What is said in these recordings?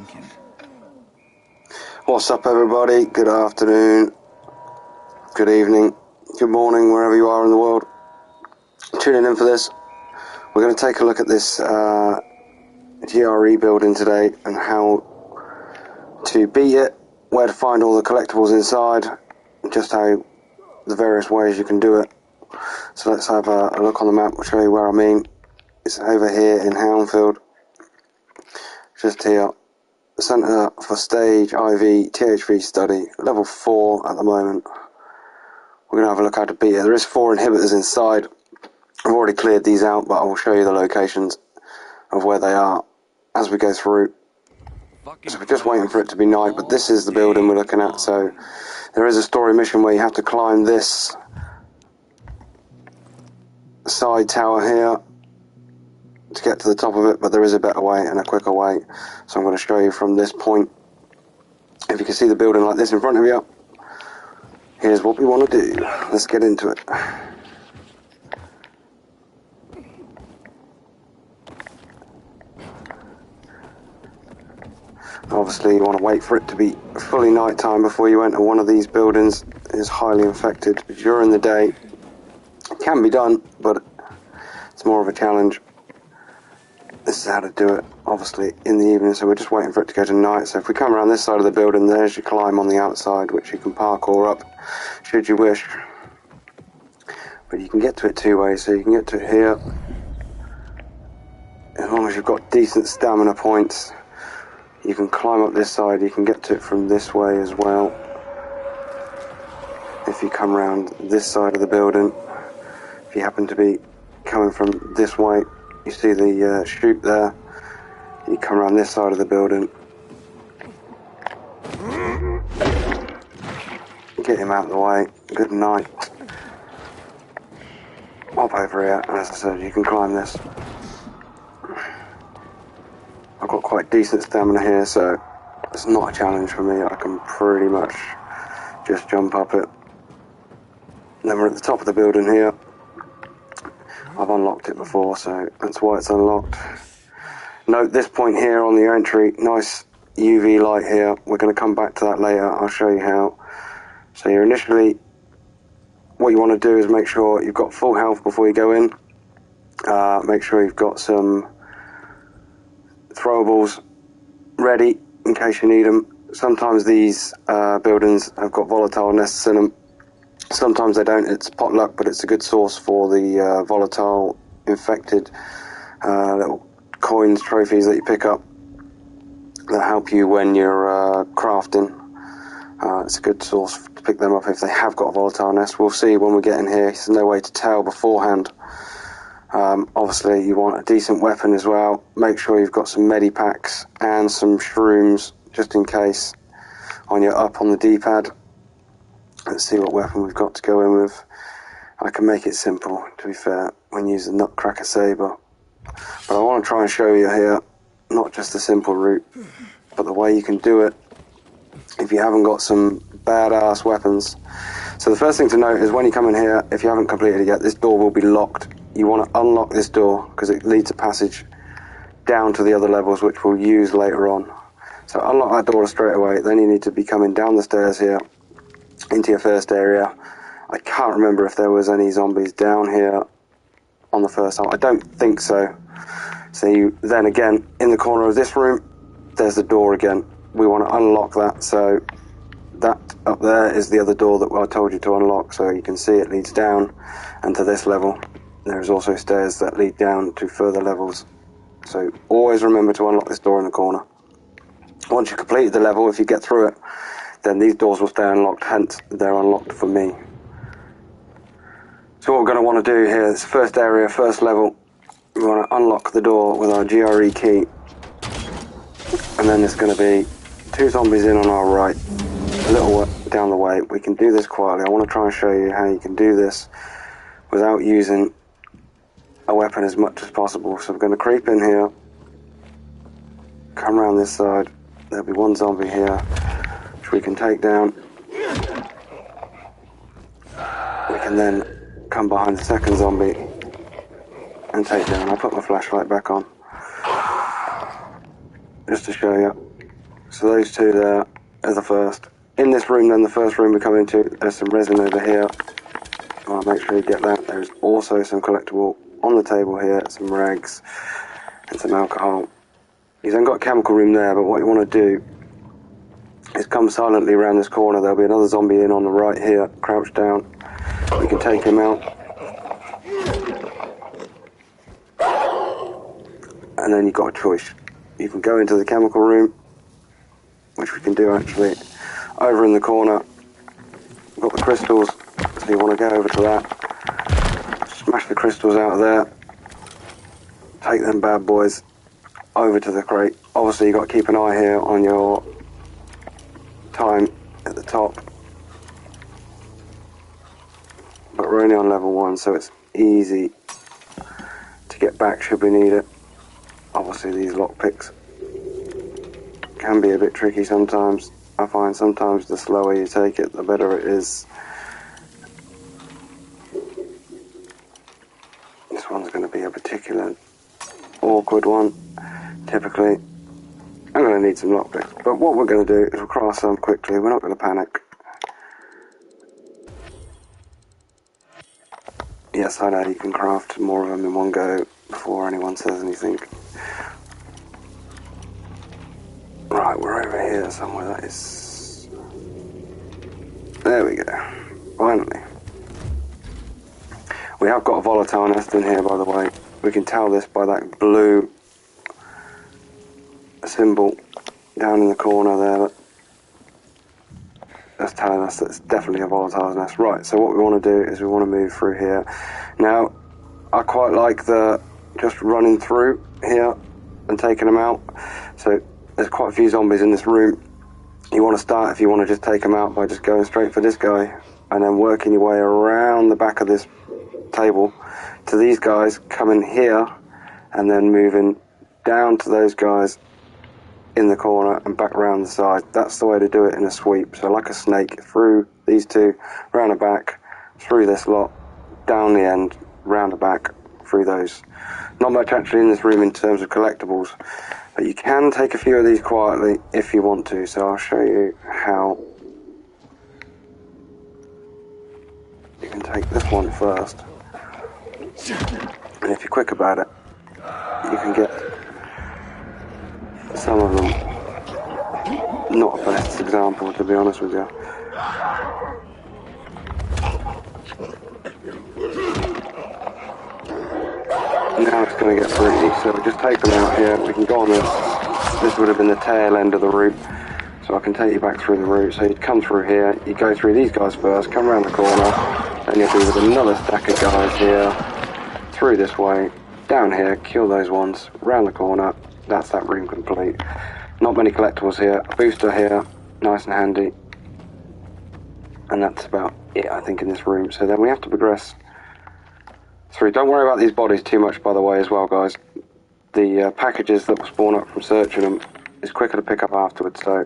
pumpkin. What's up, everybody? Good afternoon, good evening, good morning, wherever you are in the world. Tuning in for this. We're going to take a look at this GRE building today and how to beat it, where to find all the collectibles inside, and just how the various ways you can do it. So let's have a look on the map. We'll show you where I mean. It's over here in Houndfield, just here. Centre for Stage IV THV study, level 4 at the moment. We're going to have a look how to beat it. There is 4 inhibitors inside. I've already cleared these out, but I will show you the locations of where they are as we go through. So we're just waiting for it to be night, but this is the building we're looking at. So there is a story mission where you have to climb this side tower here to get to the top of it, but there is a better way and a quicker way. So I'm going to show you from this point. If you can see the building like this in front of you, here's what we want to do. Let's get into it. Obviously you want to wait for it to be fully night time before you enter one of these buildings. It is highly infected during the day. It can be done, but it's more of a challenge. This is how to do it, obviously, in the evening, so we're just waiting for it to go to night. So if we come around this side of the building, there's your climb on the outside, which you can parkour up, should you wish. But you can get to it 2 ways, so you can get to it here. As long as you've got decent stamina points, you can climb up this side, you can get to it from this way as well. If you come around this side of the building, if you happen to be coming from this way, you see the chute there, you come around this side of the building, get him out of the way, good night. Hop over here, and as I said, you can climb this. I've got quite decent stamina here, so it's not a challenge for me. I can pretty much just jump up it. And then we're at the top of the building here. I've unlocked it before, so that's why it's unlocked. Note this point here on the entry, nice UV light here. We're going to come back to that later, I'll show you how. So you're initially, what you want to do is make sure you've got full health before you go in. Make sure you've got some throwables ready in case you need them. Sometimes these buildings have got volatile nests in them. Sometimes they don't. It's potluck, but it's a good source for the volatile infected little coins, trophies that you pick up that help you when you're crafting. It's a good source to pick them up if they have got a volatile nest. We'll see when we get in here. There's no way to tell beforehand. Obviously you want a decent weapon as well. Make sure you've got some medipacks and some shrooms just in case on your up on the D-pad. Let's see what weapon we've got to go in with. I can make it simple, to be fair, when using the Nutcracker Saber. But I want to try and show you here, not just the simple route, but the way you can do it if you haven't got some badass weapons. So the first thing to note is when you come in here, if you haven't completed it yet, this door will be locked. You want to unlock this door because it leads a passage down to the other levels, which we'll use later on. So unlock that door straight away. Then you need to be coming down the stairs here into your first area. I can't remember if there was any zombies down here on the first time. I don't think so. So you then again in the corner of this room, there's the door again. We want to unlock that. So that up there is the other door that I told you to unlock. So you can see it leads down and to this level. There's also stairs that lead down to further levels. So always remember to unlock this door in the corner. Once you've completed the level, if you get through it, then these doors will stay unlocked, hence they're unlocked for me. So what we're going to want to do here is first area, first level, we want to unlock the door with our GRE key. And then there's going to be 2 zombies in on our right, a little down the way. We can do this quietly. I want to try and show you how you can do this without using a weapon as much as possible. So we're going to creep in here, come around this side, there'll be 1 zombie here, which we can take down. We can then come behind the second zombie and take down. I'll put my flashlight back on just to show you. So those two there are the first. In this room then, the first room we come into, there's some resin over here. I'll make sure you get that. There's also some collectible on the table here, some rags and some alcohol. You've then got a chemical room there, but what you want to do is come silently around this corner. There'll be another zombie in on the right here, crouched down. We can take him out. And then you've got a choice. You can go into the chemical room, which we can do actually. Over in the corner, we've got the crystals, so you want to go over to that. Smash the crystals out of there. Take them bad boys over to the crate. Obviously you've got to keep an eye here on your time at the top. But we're only on level 1, so it's easy to get back should we need it. Obviously these lockpicks can be a bit tricky sometimes. I find sometimes the slower you take it, the better it is. This one's going to be a particular awkward one, typically. I'm going to need some lockpicks, but what we're going to do is we'll craft some quickly. We're not going to panic. Yes, I know you can craft more of them in one go before anyone says anything. Right, we're over here somewhere. That is... There we go. Finally. We have got a volatile nest in here, by the way. We can tell this by that blue symbol down in the corner there. That's telling us that it's definitely a volatile nest. Right, so what we want to do is we want to move through here. Now, I quite like the just running through here and taking them out. So there's quite a few zombies in this room. You want to start, if you want to just take them out, by just going straight for this guy and then working your way around the back of this table to these guys, coming here and then moving down to those guys in the corner and back around the side. That's the way to do it in a sweep. So like a snake, through these two, round the back, through this lot, down the end, round the back, through those. Not much actually in this room in terms of collectibles, but you can take a few of these quietly if you want to. So I'll show you how. You can take this one first, and if you're quick about it, you can get some of them. Not the best example, to be honest with you. Now it's going to get pretty, so we just take them out here. We can go on this would have been the tail end of the route, so I can take you back through the route. So you'd come through here, you go through these guys first, come around the corner, then you'll be with another stack of guys here, through this way, down here, kill those ones, round the corner. That's that room complete. Not many collectibles here, a booster here, nice and handy, and that's about it I think in this room. So then we have to progress through. Don't worry about these bodies too much, by the way, as well, guys. The packages that will spawn up from searching them is quicker to pick up afterwards, so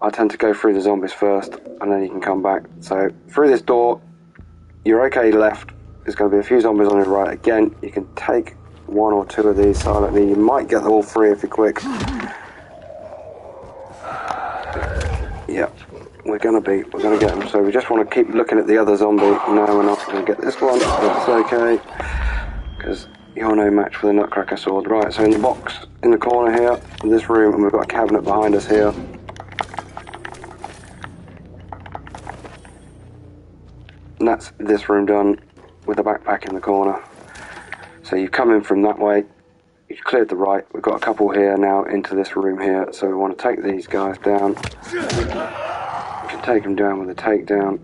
I tend to go through the zombies first and then you can come back. So through this door, you're okay left, there's going to be a few zombies on your right. Again, you can take one or two of these silently. You might get all three if you're quick. Yeah, we're going to get them. So we just want to keep looking at the other zombie. No, we're not going to get this one. That's okay, because you're no match for the Nutcracker sword. Right, so in the box in the corner here, in this room, and we've got a cabinet behind us here. And that's this room done with a backpack in the corner. So you come in from that way, you've cleared the right, we've got a couple here now into this room here, so we want to take these guys down. You can take them down with a takedown,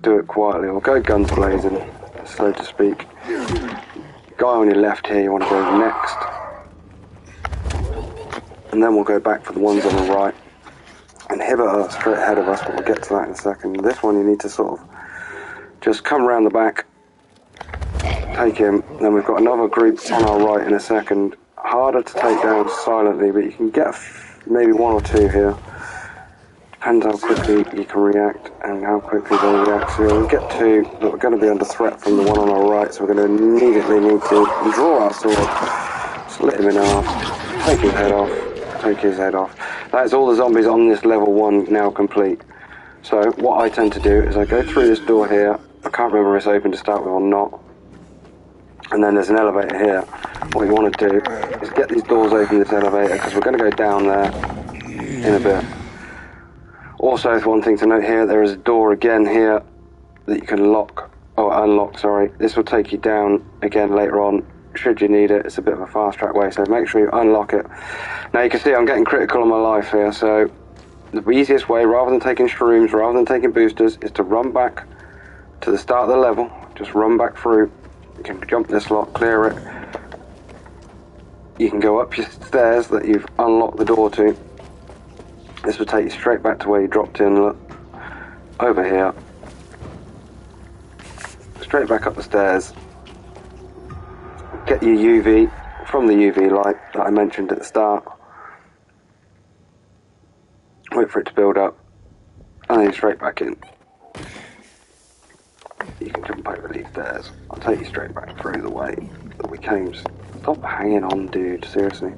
do it quietly, or go guns blazing, so to speak. Guy on your left here, you want to go next. And then we'll go back for the ones on the right. And Hibbert are straight ahead of us, but we'll get to that in a second. This one you need to sort of just come around the back, take him, then we've got another group on our right in a second. Harder to take down silently, but you can get maybe one or two here. Depends how quickly you can react and how quickly they react. So we'll get two, but we're going to be under threat from the one on our right, so we're going to immediately need to draw our sword, split him in half, take his head off, take his head off. That is all the zombies on this level 1 now complete. So what I tend to do is I go through this door here. I can't remember if it's open to start with or not. And then there's an elevator here. What you want to do is get these doors open, this elevator, because we're going to go down there in a bit. Also, one thing to note here, there is a door again here that you can lock, or unlock, sorry. This will take you down again later on, should you need it. It's a bit of a fast track way, so make sure you unlock it. Now you can see I'm getting critical of my life here, so the easiest way, rather than taking shrooms, rather than taking boosters, is to run back to the start of the level. Just run back through. You can jump this lock, clear it. You can go up your stairs that you've unlocked the door to. This will take you straight back to where you dropped in. Look, over here. Straight back up the stairs. Get your UV from the UV light that I mentioned at the start. Wait for it to build up. And then straight back in. You can jump over these stairs. I'll take you straight back through the way that we came. Stop hanging on, dude, seriously.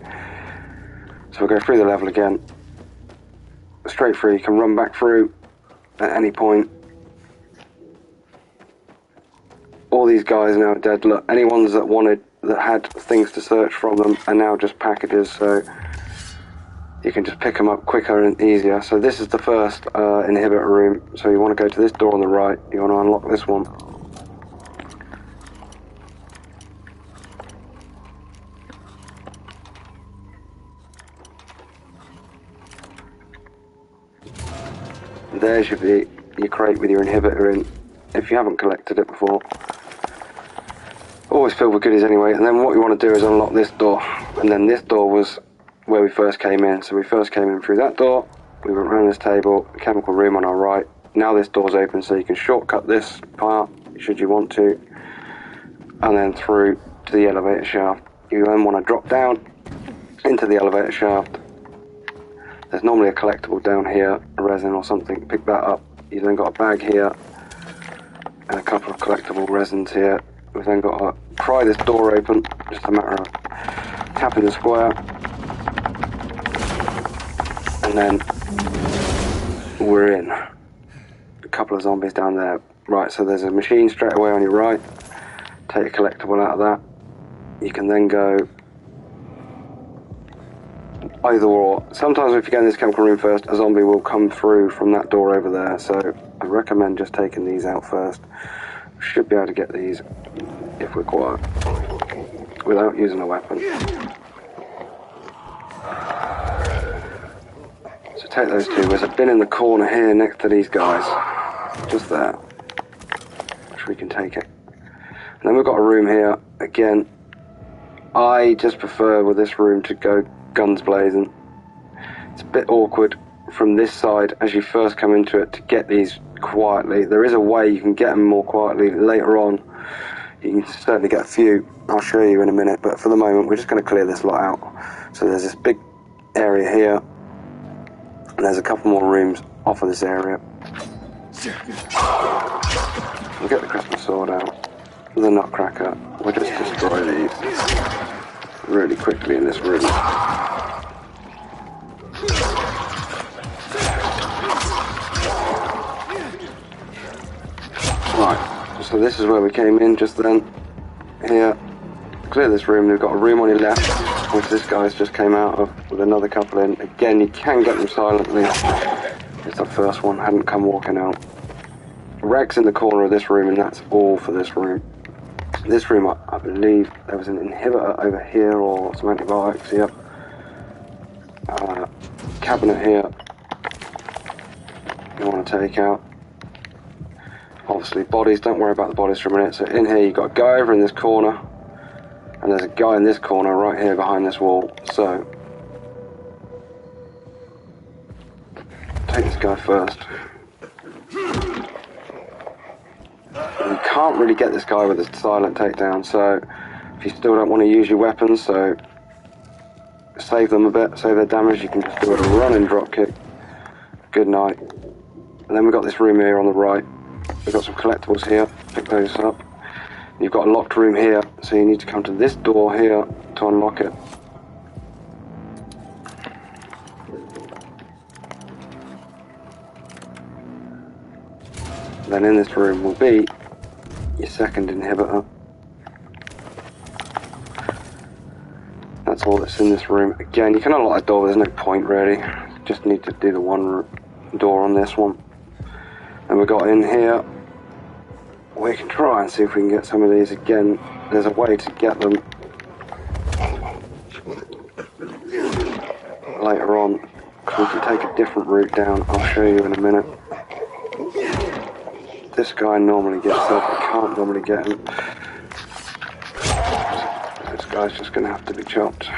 So we'll go through the level again. Straight through, you can run back through at any point. All these guys now are dead. Look, any ones that had things to search from them are now just packages, so you can just pick them up quicker and easier. So this is the first inhibitor room. So you want to go to this door on the right. You want to unlock this one. And there should be your crate with your inhibitor in, if you haven't collected it before. Always filled with goodies anyway. And then what you want to do is unlock this door. And then this door was where we first came in. So we first came in through that door, we went around this table, chemical room on our right. Now this door's open, so you can shortcut this part should you want to, and then through to the elevator shaft. You then want to drop down into the elevator shaft. There's normally a collectible down here, a resin or something. Pick that up. You've then got a bag here and a couple of collectible resins here. We've then got to pry this door open, just a matter of tapping the square. And then we're in. A couple of zombies down there. Right, so there's a machine straight away on your right. Take a collectible out of that. You can then go either or. Sometimes if you go in this chemical room first, a zombie will come through from that door over there. So I recommend just taking these out first. We should be able to get these if required without using a weapon. So take those two. There's a bin in the corner here next to these guys. Just there. Which we can take it. And then we've got a room here. Again, I just prefer with this room to go guns blazing. It's a bit awkward from this side as you first come into it to get these quietly. There is a way you can get them more quietly later on. You can certainly get a few. I'll show you in a minute, but for the moment we're just going to clear this lot out. So there's this big area here. And there's a couple more rooms off of this area. We'll get the Christmas sword out. The nutcracker. We'll just destroy these really quickly in this room. Right, so this is where we came in just then. Here, clear this room. We've got a room on your left, which this guy's just came out of, with another couple in. Again, you can get them silently. It's the first one, hadn't come walking out. Reg's in the corner of this room, and that's all for this room. This room, I believe there was an inhibitor over here, or some antibiotics here. Cabinet here. You want to take out. Obviously, bodies, don't worry about the bodies for a minute. So in here, you've got a guy over in this corner. And there's a guy in this corner right here behind this wall. So, take this guy first. You can't really get this guy with a silent takedown, so if you still don't want to use your weapons, so save them a bit, save their damage, you can just do a running drop kick. Good night. And then we've got this room here on the right. We've got some collectibles here, pick those up. You've got a locked room here, so you need to come to this door here to unlock it. Then in this room will be your second inhibitor. That's all that's in this room. Again, you can unlock that door, there's no point really. Just need to do the one door on this one. And we got in here. We can try and see if we can get some of these again. There's a way to get them later on. We can take a different route down. I'll show you in a minute. This guy normally gets up. I can't normally get him. This guy's just going to have to be chopped.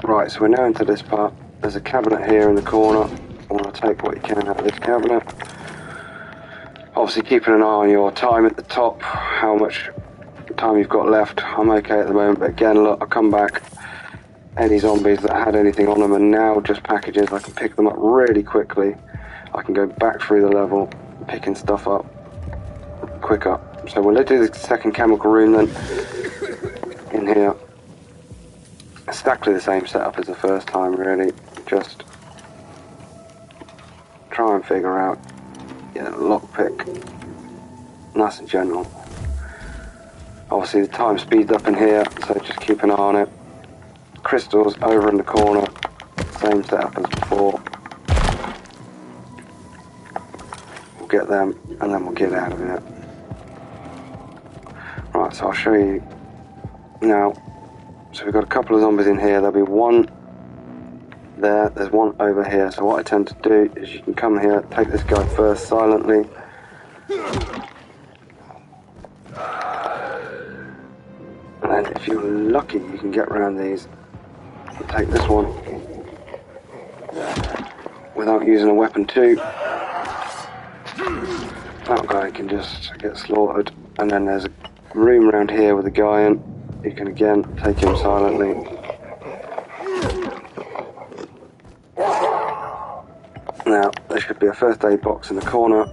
Right, so we're now into this part. There's a cabinet here in the corner. I want to take what you can out of this cabinet. Obviously keeping an eye on your time at the top, how much time you've got left. I'm okay at the moment, but again, look, I'll come back. Any zombies that had anything on them are now just packages. I can pick them up really quickly. I can go back through the level, picking stuff up quicker. So we'll do the second chemical room then. In here, exactly the same setup as the first time really. Just try and figure out, lockpick, nice and general. Obviously the time speeds up in here, so just keep an eye on it. Crystals over in the corner, same setup as before. We'll get them and then we'll get out of here. Right, so I'll show you now. So we've got a couple of zombies in here. There'll be one there, there's one over here. So what I tend to do is you can come here, take this guy first silently. And then if you're lucky, you can get around these. Take this one without using a weapon too. That guy can just get slaughtered. And then there's a room around here with a guy in. You can again take him silently. Now there should be a first aid box in the corner.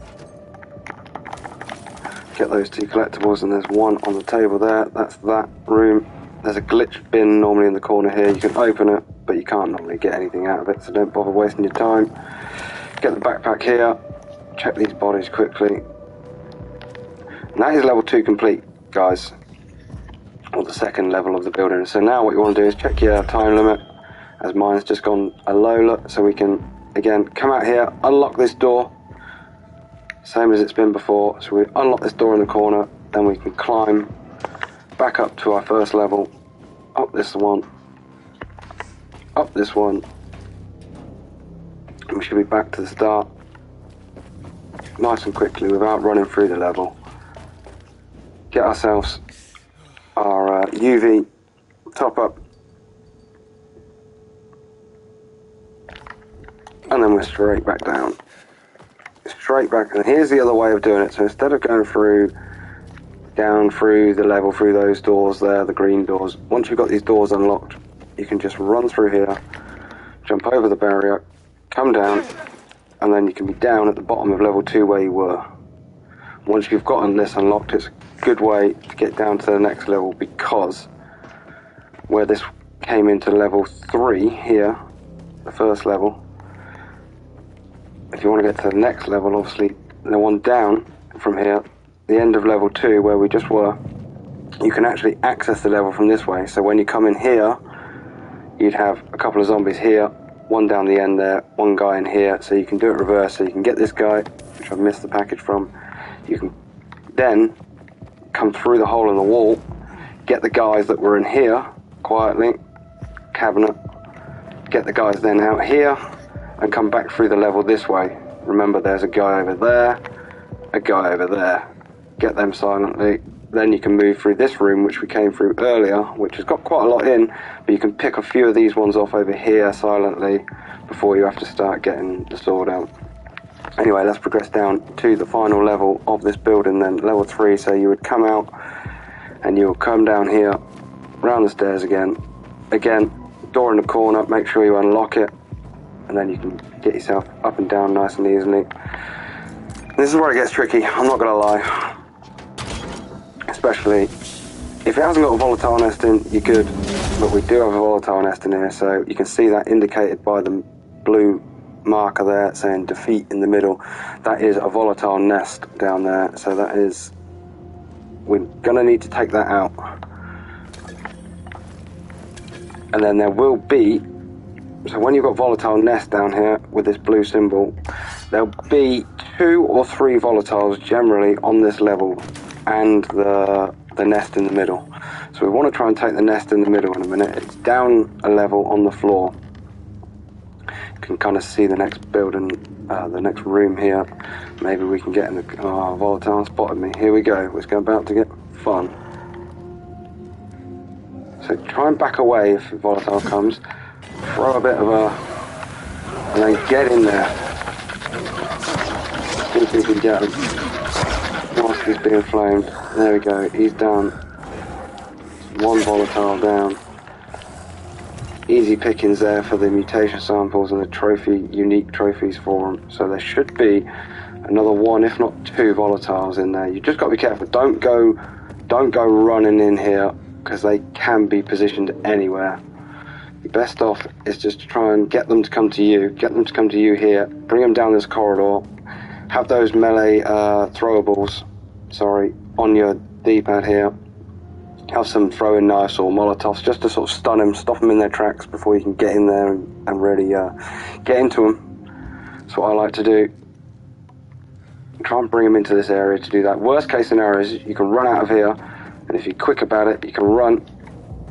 Get those two collectibles, and there's one on the table there. That's that room. There's a glitch bin normally in the corner here. You can open it, but you can't normally get anything out of it, so don't bother wasting your time. Get the backpack here. Check these bodies quickly. And that is level 2 complete, guys. Or the second level of the building. So now what you want to do is check your time limit, as mine's just gone a low look, so we can again come out here, unlock this door, same as it's been before. So we unlock this door in the corner, then we can climb back up to our first level, up this one, up this one, and we should be back to the start nice and quickly without running through the level. Get ourselves our UV top up, and then we're straight back down. Straight back, and here's the other way of doing it. So instead of going through down through the level through those doors there, the green doors, once you've got these doors unlocked, you can just run through here, jump over the barrier, come down, and then you can be down at the bottom of level 2 where you were. Once you've gotten this unlocked, it's a good way to get down to the next level, because where this came into level 3 here, the first level, if you want to get to the next level, obviously the one down from here, the end of level 2 where we just were, you can actually access the level from this way. So when you come in here, you'd have a couple of zombies here, one down the end there, one guy in here, so you can do it reverse. So you can get this guy, which I've missed the package from. You can then come through the hole in the wall, get the guys that were in here quietly, cabinet, get the guys then out here, and come back through the level this way. Remember, there's a guy over there, a guy over there. Get them silently. Then you can move through this room, which we came through earlier, which has got quite a lot in, but you can pick a few of these ones off over here silently before you have to start getting the sword out. Anyway, let's progress down to the final level of this building then, level 3. So you would come out and you'll come down here, round the stairs again, door in the corner, make sure you unlock it, and then you can get yourself up and down nice and easily. This is where it gets tricky, I'm not gonna lie. Especially if it hasn't got a volatile nest in, you're good, but we do have a volatile nest in here, so you can see that indicated by the blue marker there saying defeat in the middle. That is a volatile nest down there, so that is, we're gonna need to take that out. And then there will be, so when you've got volatile nest down here with this blue symbol, there'll be 2 or 3 volatiles generally on this level, and the nest in the middle. So we want to try and take the nest in the middle in a minute. It's down a level on the floor. You can kind of see the next building, the next room here. Maybe we can get in the, oh, volatile spotted me. Here we go, it's about to get fun. So try and back away if volatile comes. Throw a bit of a, and then get in there. See if we can get him. Whilst he's being flamed. There we go, he's down. 1 volatile down. Easy pickings there for the mutation samples and the trophy, unique trophies for them. So there should be another 1, if not 2 volatiles in there. You just got to be careful. Don't go running in here, because they can be positioned anywhere. Your best off is just to try and get them to come to you. Get them to come to you here. Bring them down this corridor. Have those melee throwables, on your D-pad here. Have some throwing knives or molotovs just to sort of stun them, stop them in their tracks before you can get in there and really get into them. That's what I like to do. Try and bring them into this area to do that. Worst case scenario is you can run out of here, and if you're quick about it, you can run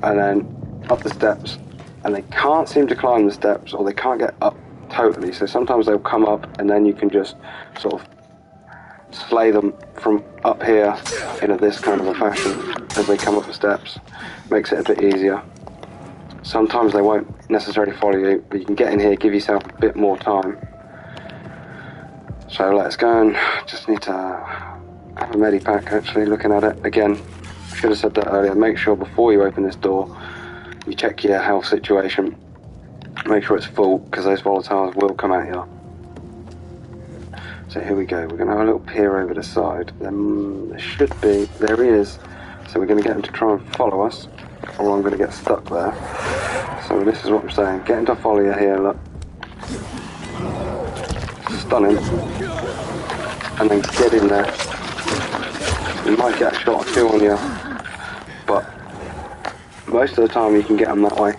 and then up the steps, and they can't seem to climb the steps, or they can't get up totally. So sometimes they'll come up, and then you can just sort of slay them from up here in this kind of a fashion as they come up the steps. Makes it a bit easier. Sometimes they won't necessarily follow you, but you can get in here, give yourself a bit more time. So let's go, and just need to have a medipack actually. Looking at it again, should have said that earlier. Make sure before you open this door you check your health situation, make sure it's full, because those volatiles will come at you. So here we go, we're going to have a little peer over the side. There should be, there he is. So we're going to get him to try and follow us, or I'm going to get stuck there. So this is what I'm saying, get him to follow you here, look. Stun him, and then get in there. You might get a shot or 2 on you, but most of the time you can get them that way.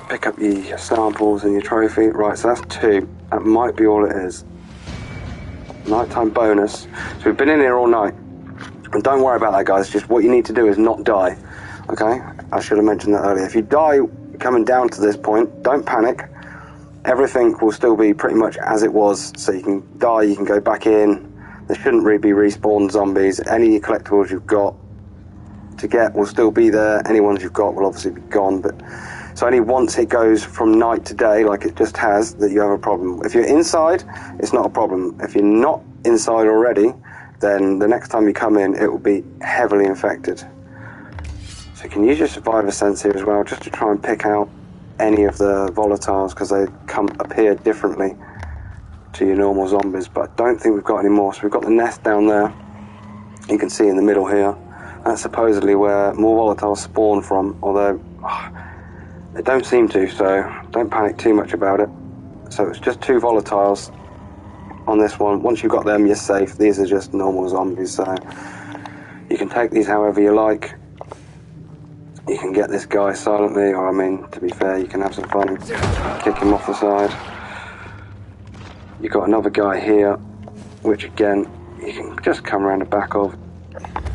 Pick up your samples and your trophy. Right, so that's 2. That might be all it is. Nighttime bonus. So we've been in here all night. And don't worry about that, guys. Just what you need to do is not die. Okay? I should have mentioned that earlier. If you die coming down to this point, don't panic. Everything will still be pretty much as it was. So you can die, you can go back in. There shouldn't really be respawned zombies. Any collectibles you've got to get will still be there. Any ones you've got will obviously be gone, but so only once it goes from night to day, like it just has, that you have a problem. If you're inside, it's not a problem. If you're not inside already, then the next time you come in, it will be heavily infected. So you can use your survivor sense here as well, just to try and pick out any of the volatiles, because they appear differently to your normal zombies. But I don't think we've got any more. So we've got the nest down there, you can see in the middle here. That's supposedly where more volatiles spawn from, although they don't seem to, so don't panic too much about it. So it's just 2 volatiles on this one. Once you've got them, you're safe. These are just normal zombies, so you can take these however you like. You can get this guy silently, or I mean, to be fair, you can have some fun, kick him off the side. You've got another guy here, which again, you can just come around the back of,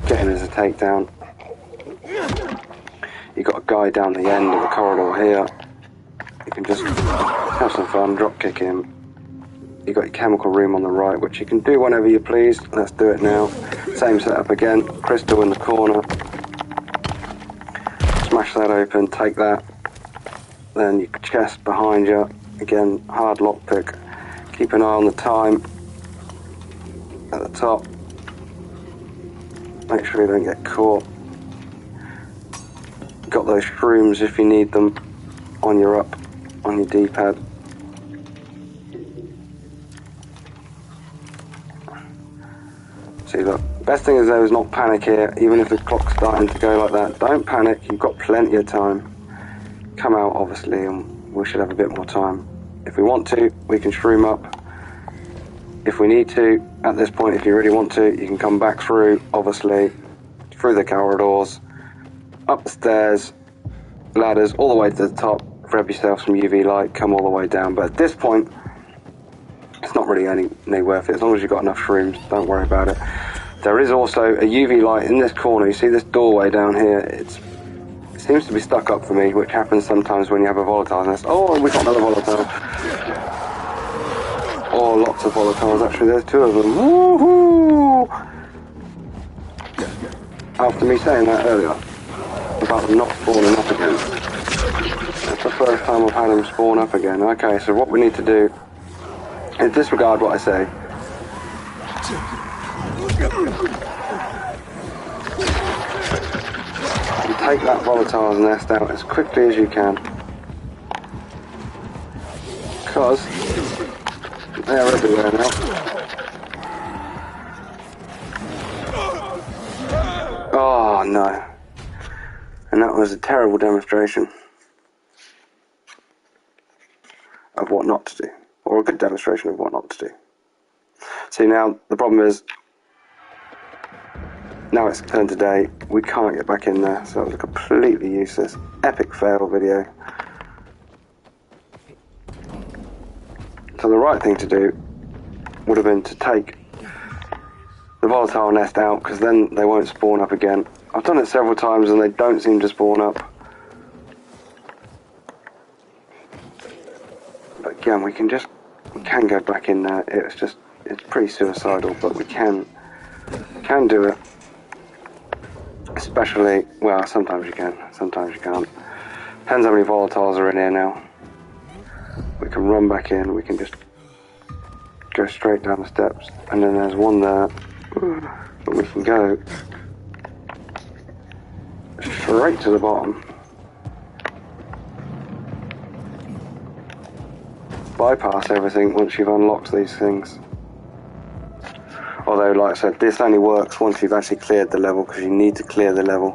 get him as a takedown. You've got a guy down the end of the corridor here. You can just have some fun, drop kick him. You've got your chemical room on the right, which you can do whenever you please. Let's do it now. Same setup again, crystal in the corner. Smash that open, take that. Then your chest behind you. Again, hard lockpick. Keep an eye on the time at the top. Make sure you don't get caught. Got those shrooms if you need them on your D-pad. See, look, best thing is there is not panic here, even if the clock's starting to go like that. Don't panic, you've got plenty of time. Come out, obviously, and we should have a bit more time. If we want to, we can shroom up. If we need to, at this point, if you really want to, you can come back through, obviously, through the corridors, up the stairs, ladders, all the way to the top, grab yourself some UV light, come all the way down. But at this point, it's not really any worth it. As long as you've got enough shrooms, don't worry about it. There is also a UV light in this corner. You see this doorway down here? It seems to be stuck up for me, which happens sometimes when you have a volatile nest. Oh, we've got another volatile. Oh, lots of volatiles, actually. There's 2 of them. Woohoo! After me saying that earlier, about them not spawning up again. That's the first time I've had them spawn up again. Okay, so what we need to do is disregard what I say. And take that volatile's nest out as quickly as you can. Because they are everywhere now. Oh no. And that was a terrible demonstration of what not to do. Or a good demonstration of what not to do. See, now the problem is, now it's turned to day, we can't get back in there, so it was a completely useless, epic fail video. So the right thing to do would have been to take the volatile nest out, because then they won't spawn up again. I've done it several times and they don't seem to spawn up. But again, we can go back in there. It's pretty suicidal, but we can do it. Especially, well, sometimes you can, sometimes you can't. Depends how many volatiles are in here now. We can run back in, we can just go straight down the steps, and then there's one there, but we can go straight to the bottom. Bypass everything once you've unlocked these things. Although, like I said, this only works once you've actually cleared the level, because you need to clear the level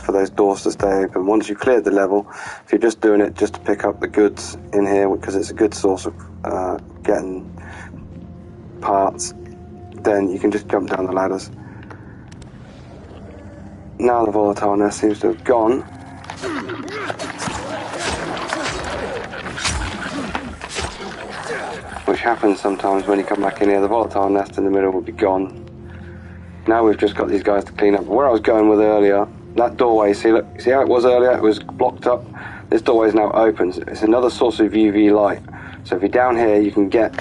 for those doors to stay open. Once you've cleared the level, if you're just doing it just to pick up the goods in here, because it's a good source of getting parts, then you can just jump down the ladders. Now the volatile nest seems to have gone. Which happens sometimes when you come back in here. The volatile nest in the middle will be gone. Now we've just got these guys to clean up. Where I was going with earlier, that doorway, see how it was earlier? It was blocked up. This doorway is now open. It's another source of UV light. So if you're down here, you can get,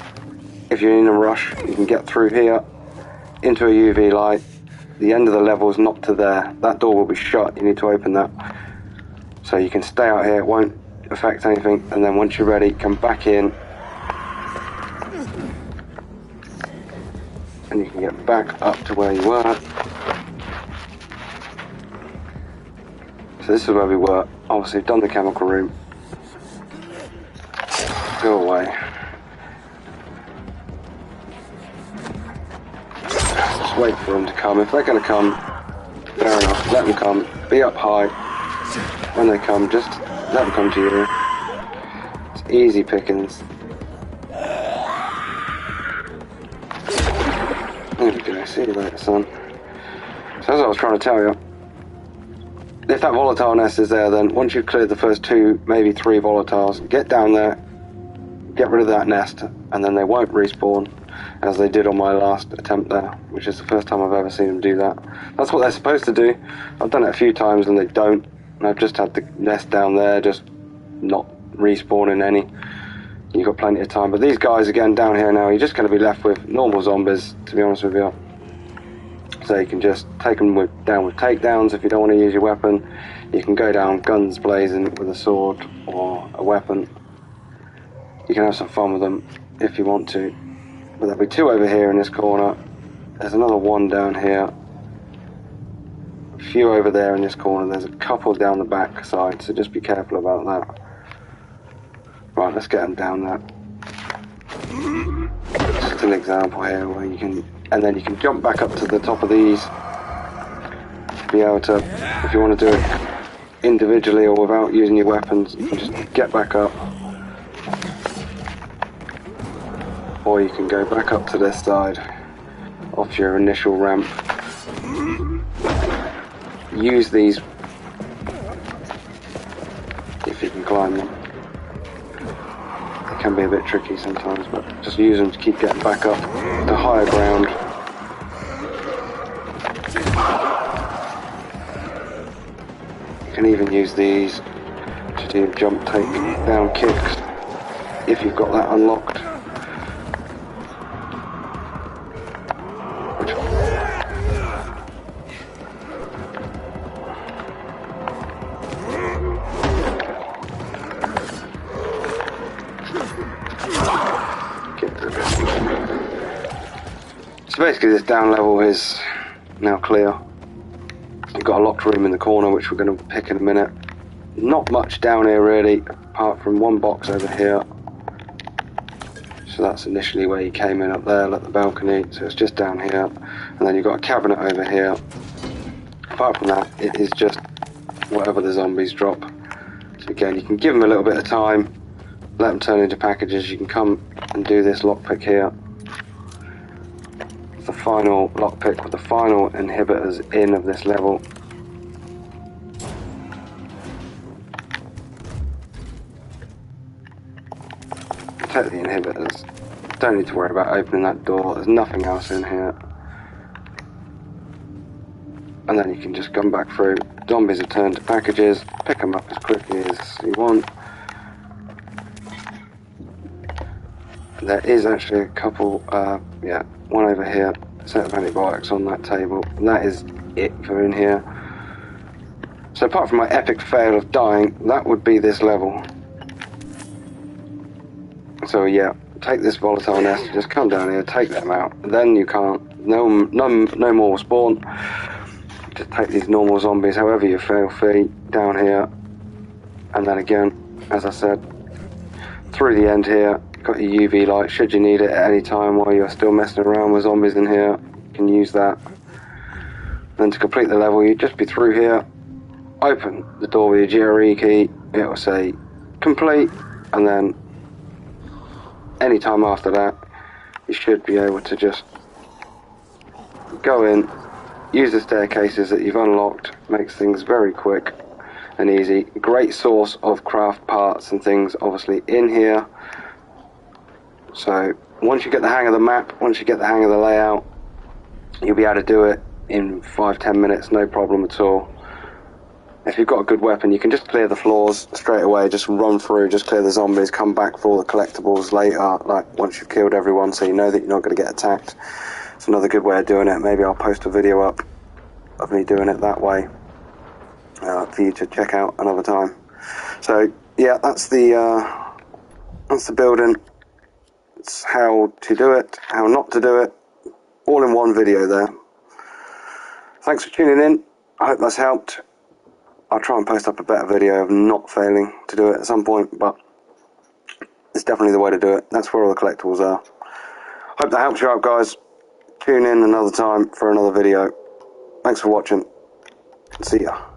if you're in a rush, you can get through here into a UV light. The end of the level is not to there. That door will be shut. You need to open that. So you can stay out here. It won't affect anything. And then once you're ready, come back in. And you can get back up to where you were. So this is where we were. Obviously, we've done the chemical room. Go away. Just wait for them to come. If they're going to come, fair enough. Let them come. Be up high. When they come, just let them come to you. It's easy pickings. There we go, see you later, son. So as I was trying to tell you, if that volatile nest is there, then once you've cleared the first 2, maybe 3 volatiles, get down there, get rid of that nest, and then they won't respawn, as they did on my last attempt there, which is the first time I've ever seen them do that. That's what they're supposed to do. I've done it a few times and they don't, and I've just had the nest down there, just not respawning any. You've got plenty of time, but these guys again down here now, you're just going to be left with normal zombies, to be honest with you. So you can just take them down with takedowns. If you don't want to use your weapon, you can go down guns blazing with a sword or a weapon. You can have some fun with them if you want to. But there'll be 2 over here in this corner. There's another 1 down here. A few over there in this corner. There's a couple down the back side, so just be careful about that. Right, let's get them down there. Just an example here where you can, and then you can jump back up to the top of these. Be able to, if you want to do it individually or without using your weapons, you can just get back up. Or you can go back up to this side off your initial ramp. Use these if you can climb them. They can be a bit tricky sometimes, but just use them to keep getting back up to higher ground. You can even use these to do jump take down kicks if you've got that unlocked. So basically this down level is now clear. You've got a locked room in the corner which we're going to pick in a minute. Not much down here really, apart from one box over here. So that's initially where you came in up there, at the balcony, so it's just down here. And then you've got a cabinet over here. Apart from that, it is just whatever the zombies drop. So again, you can give them a little bit of time, let them turn into packages. You can come and do this lockpick here. The final lockpick with the final inhibitors in of this level. Take the inhibitors. Don't need to worry about opening that door. There's nothing else in here. And then you can just come back through. Zombies are turned to packages. Pick them up as quickly as you want. There is actually a couple, one over here. Set of antibiotics on that table. And that is it for in here. So apart from my epic fail of dying, that would be this level. So yeah, take this volatile nest, just come down here, take them out. Then you can't, no more will spawn. Just take these normal zombies, however you fail free, down here. And then again, as I said, through the end here, got your UV light, should you need it at any time while you're still messing around with zombies in here, you can use that. Then to complete the level, you just be through here, open the door with your GRE key, it will say complete, and then any time after that, you should be able to just go in, use the staircases that you've unlocked, makes things very quick and easy. Great source of craft parts and things obviously in here. So once you get the hang of the map, once you get the hang of the layout, you'll be able to do it in 5-10 minutes, no problem at all. If you've got a good weapon, you can just clear the floors straight away, just run through, just clear the zombies, come back for all the collectibles later, like once you've killed everyone, so you know that you're not going to get attacked. It's another good way of doing it. Maybe I'll post a video up of me doing it that way for you to check out another time. So yeah, that's the building. It's how to do it, how not to do it, all in one video there. Thanks for tuning in. I hope that's helped. I'll try and post up a better video of not failing to do it at some point, but it's definitely the way to do it. That's where all the collectibles are. Hope that helps you out, guys. Tune in another time for another video. Thanks for watching. See ya.